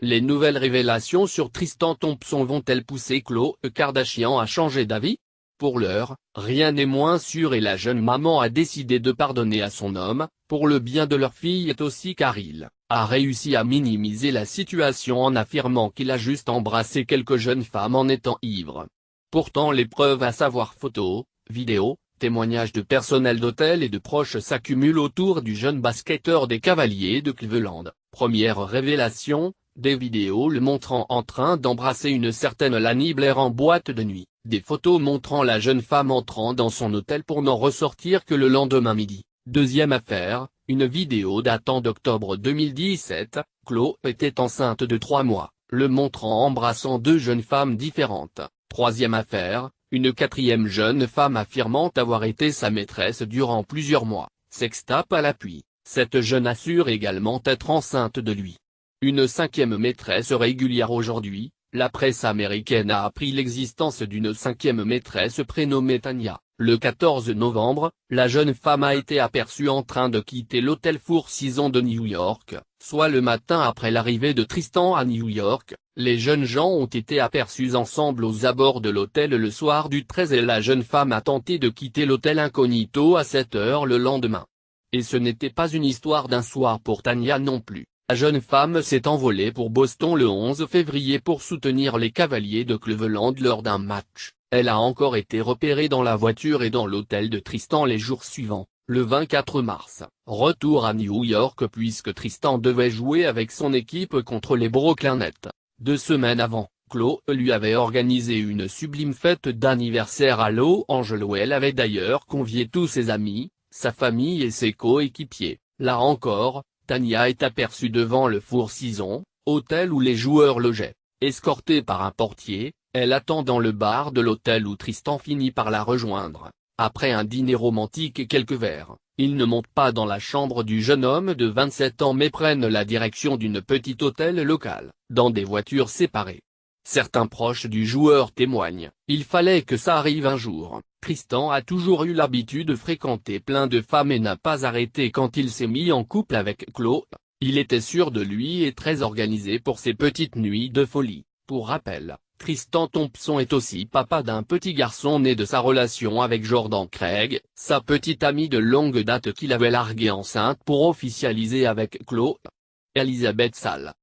Les nouvelles révélations sur Tristan Thompson vont-elles pousser Khloé Kardashian à changer d'avis? Pour l'heure, rien n'est moins sûr et la jeune maman a décidé de pardonner à son homme, pour le bien de leur fille et aussi car il a réussi à minimiser la situation en affirmant qu'il a juste embrassé quelques jeunes femmes en étant ivre. Pourtant les preuves à savoir photos, vidéos, témoignages de personnel d'hôtel et de proches s'accumulent autour du jeune basketteur des Cavaliers de Cleveland. Première révélation, des vidéos le montrant en train d'embrasser une certaine Lani Blair en boîte de nuit, des photos montrant la jeune femme entrant dans son hôtel pour n'en ressortir que le lendemain midi. Deuxième affaire, une vidéo datant d'octobre 2017, Khloé était enceinte de 3 mois, le montrant embrassant 2 jeunes femmes différentes. Troisième affaire, une quatrième jeune femme affirmant avoir été sa maîtresse durant plusieurs mois, sextape à l'appui, cette jeune assure également être enceinte de lui. Une cinquième maîtresse régulière aujourd'hui, la presse américaine a appris l'existence d'une cinquième maîtresse prénommée Tanya. Le 14 novembre, la jeune femme a été aperçue en train de quitter l'hôtel Four Seasons de New York, soit le matin après l'arrivée de Tristan à New York. Les jeunes gens ont été aperçus ensemble aux abords de l'hôtel le soir du 13 et la jeune femme a tenté de quitter l'hôtel incognito à 7 heures le lendemain. Et ce n'était pas une histoire d'un soir pour Tanya non plus. La jeune femme s'est envolée pour Boston le 11 février pour soutenir les Cavaliers de Cleveland lors d'un match. Elle a encore été repérée dans la voiture et dans l'hôtel de Tristan les jours suivants, le 24 mars. Retour à New York puisque Tristan devait jouer avec son équipe contre les Brooklyn Nets. 2 semaines avant, Khloé lui avait organisé une sublime fête d'anniversaire à Los Angeles où elle avait d'ailleurs convié tous ses amis, sa famille et ses coéquipiers. Là encore, Tanya est aperçue devant le Four Seasons, hôtel où les joueurs logeaient. Escortée par un portier, elle attend dans le bar de l'hôtel où Tristan finit par la rejoindre. Après un dîner romantique et quelques verres, ils ne montent pas dans la chambre du jeune homme de 27 ans mais prennent la direction d'une petite hôtel local, dans des voitures séparées. Certains proches du joueur témoignent, il fallait que ça arrive un jour. Tristan a toujours eu l'habitude de fréquenter plein de femmes et n'a pas arrêté quand il s'est mis en couple avec Khloé. Il était sûr de lui et très organisé pour ses petites nuits de folie. Pour rappel, Tristan Thompson est aussi papa d'un petit garçon né de sa relation avec Jordan Craig, sa petite amie de longue date qu'il avait larguée enceinte pour officialiser avec Khloé. Elisabeth Salle.